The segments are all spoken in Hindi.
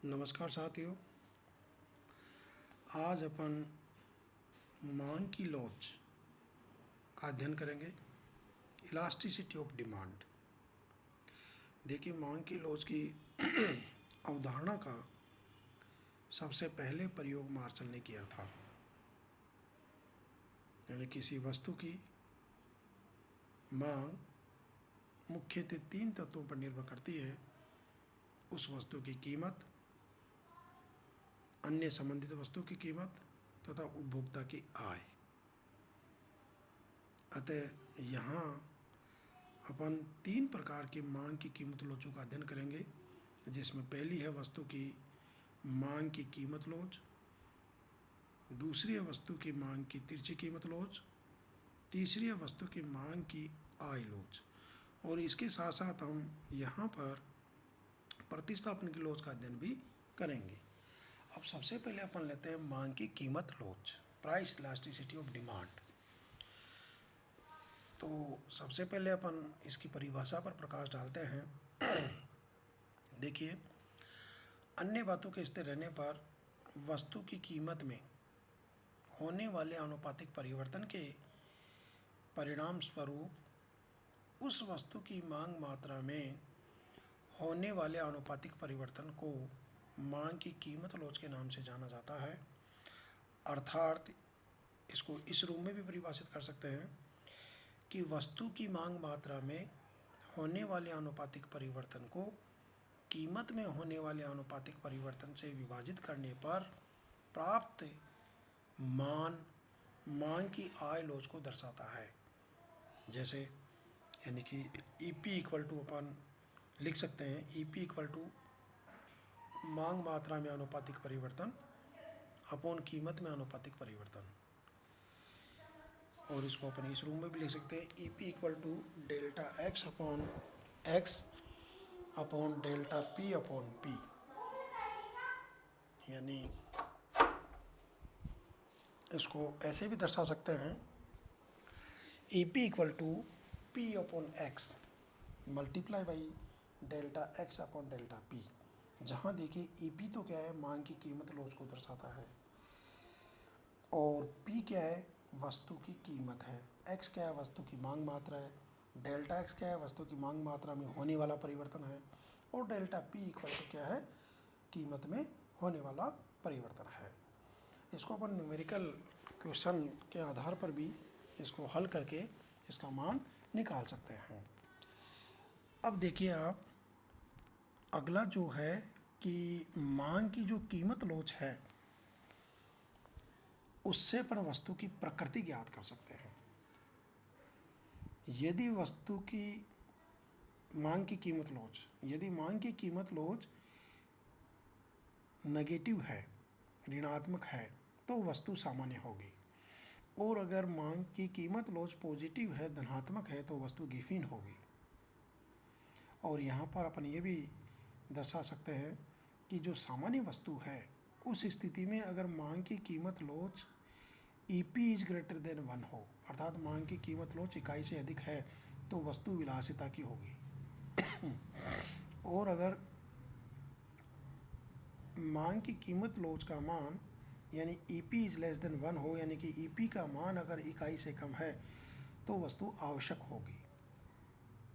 नमस्कार साथियों। आज अपन मांग की लॉज का अध्ययन करेंगे। Elasticity of demand. देखिए, मांग की लॉज की अवधारणा का सबसे पहले प्रयोग मार्शल ने किया था। यानी किसी वस्तु की मांग मुख्यतः तीन तत्वों पर निर्भर करती है: उस वस्तु की कीमत, अन्य संबंधित वस्तु की कीमत तथा उपभोक्ता की आय। अतः यहाँ अपन तीन प्रकार की मांग की कीमत लोचों का अध्ययन करेंगे, जिसमें पहली है वस्तु की मांग की कीमत लोच, दूसरी है वस्तु की मांग की तिरछी कीमत लोच, तीसरी है वस्तु की मांग की आय लोच। और इसके साथ साथ हम यहाँ पर प्रतिस्थापन की लोच का अध्ययन भी करेंगे। अब सबसे पहले अपन लेते हैं मांग की कीमत लोच, प्राइस इलास्टिसिटी ऑफ डिमांड। तो सबसे पहले अपन इसकी परिभाषा पर प्रकाश डालते हैं। देखिए, अन्य बातों के स्थिर रहने पर वस्तु की कीमत में होने वाले आनुपातिक परिवर्तन के परिणाम स्वरूप उस वस्तु की मांग मात्रा में होने वाले आनुपातिक परिवर्तन को मांग की कीमत लोच के नाम से जाना जाता है। अर्थात इसको इस रूप में भी परिभाषित कर सकते हैं कि वस्तु की मांग मात्रा में होने वाले आनुपातिक परिवर्तन को कीमत में होने वाले आनुपातिक परिवर्तन से विभाजित करने पर प्राप्त मान मांग की आय लोच को दर्शाता है। जैसे यानी कि ईपी इक्वल टू अपन लिख सकते हैं, ईपी इक्वल टू मांग मात्रा में आनुपातिक परिवर्तन अपॉन कीमत में आनुपातिक परिवर्तन। और इसको अपन इस रूम में भी लिख सकते हैं, EP equal to delta X upon X upon delta P upon P. यानी इसको ऐसे भी दर्शा सकते हैं, EP equal to P upon X multiply by delta X upon delta P. जहाँ देखिए ईपी तो क्या है, मांग की कीमत लोच को दर्शाता है, और पी क्या है, वस्तु की कीमत है, एक्स क्या है, वस्तु की मांग मात्रा है, डेल्टा एक्स क्या है, वस्तु की मांग मात्रा में होने वाला परिवर्तन है, और डेल्टा पी इक्वल टू क्या है, कीमत में होने वाला परिवर्तन है। इसको अपन न्यूमेरिकल क्वेश्चन के आधार पर भी इसको हल करके इसका मान निकाल सकते हैं। अब देखिए आप, अगला जो है कि मांग की जो कीमत लोच है उससे अपन वस्तु की प्रकृति ज्ञात कर सकते हैं। यदि वस्तु की मांग की कीमत लोच, यदि मांग की कीमत लोच नेगेटिव है, ऋणात्मक है, तो वस्तु सामान्य होगी, और अगर मांग की कीमत लोच पॉजिटिव है, धनात्मक है, तो वस्तु गिफिन होगी। और यहाँ पर अपन ये भी दर्शा सकते हैं कि जो सामान्य वस्तु है उस स्थिति में अगर मांग की कीमत लोच ईपी इज ग्रेटर देन 1 हो, अर्थात मांग की कीमत लोच इकाई से अधिक है, तो वस्तु विलासिता की होगी। और अगर मांग की कीमत लोच का मान यानी ईपी इज लेस देन 1 हो, यानी कि ईपी का मान अगर इकाई से कम है, तो वस्तु आवश्यक होगी।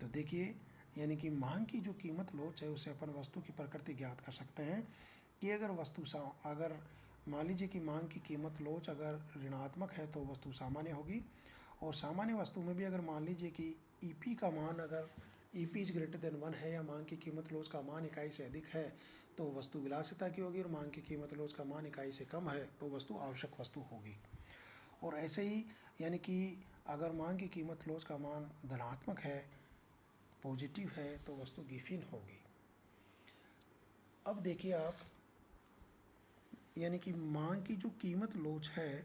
तो देखिए, यानी कि मांग की जो कीमत लोच है उसे अपन वस्तु की प्रकृति ज्ञात कर सकते हैं कि अगर मान लीजिए कि मांग की कीमत लोच अगर ऋणात्मक है तो वस्तु सामान्य होगी, और सामान्य वस्तु में भी अगर मान लीजिए कि ईपी का मान अगर ईपी इज ग्रेटर देन 1 है या मांग की कीमत लोच का मान इकाई से अधिक है, तो वस्तु विलासिता की होगी, और मांग की कीमत लोच का मान इकाई से कम है तो वस्तु आवश्यक वस्तु होगी। और ऐसे ही यानी कि अगर मांग की कीमत लोच का मान धनात्मक है, पॉजिटिव है, तो वस्तु गिफिन होगी। अब देखिए आप, यानी कि मांग की जो कीमत लोच है,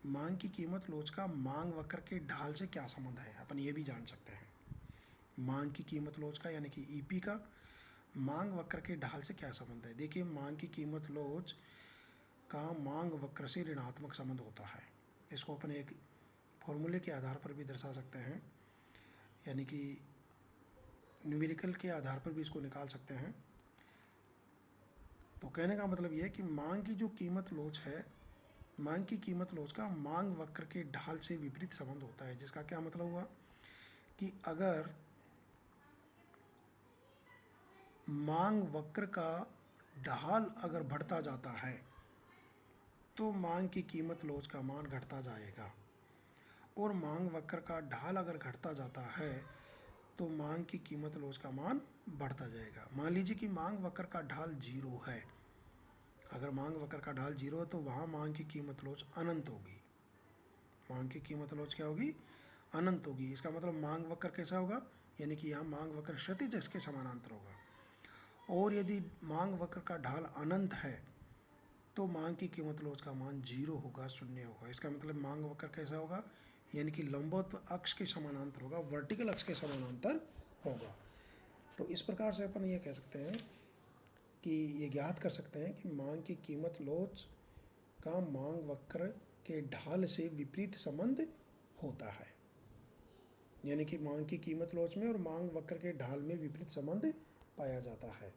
मांग की कीमत लोच का मांग वक्र के ढाल से क्या संबंध है, अपन ये भी जान सकते हैं। मांग की कीमत लोच का यानी कि ईपी का मांग वक्र के ढाल से क्या संबंध है। देखिए, मांग की कीमत लोच का मांग वक्र से ऋणात्मक संबंध होता है। इसको अपन एक फॉर्मूले के आधार पर भी दर्शा सकते हैं, यानी कि न्यूमेरिकल के आधार पर भी इसको निकाल सकते हैं। तो तो कहने का मतलब ये है कि मांग की जो कीमत लोच है, मांग की कीमत लोच का मांग वक्र के ढाल से विपरीत संबंध होता है। जिसका क्या मतलब हुआ कि अगर मांग वक्र का ढाल अगर बढ़ता जाता है तो मांग की कीमत लोच का मान घटता जाएगा, और मांग वक्र का ढाल अगर घटता जाता है तो मांग की कीमत लोच का मान बढ़ता जाएगा। मान लीजिए कि मांग वक्र का ढाल जीरो है। अगर मांग वक्र का ढाल जीरो है तो वहाँ मांग की कीमत लोच अनंत होगी। मांग की कीमत लोच क्या होगी? अनंत होगी। इसका मतलब मांग वक्र कैसा होगा? यानी कि यहाँ मांग वक्र क्षैतिज अक्ष के समानांतर होगा। और यदि मांग वक्र का ढाल अनंत है तो मांग की कीमत लोच का मान जीरो होगा, शून्य होगा। इसका मतलब मांग वक्र कैसा होगा? यानी कि लंबवत अक्ष के समानांतर होगा, वर्टिकल अक्ष के समानांतर होगा। तो इस प्रकार से अपन ये कह सकते हैं कि ये ज्ञात कर सकते हैं कि मांग की कीमत लोच का मांग वक्र के ढाल से विपरीत संबंध होता है। यानी कि मांग की कीमत लोच में और मांग वक्र के ढाल में विपरीत संबंध पाया जाता है।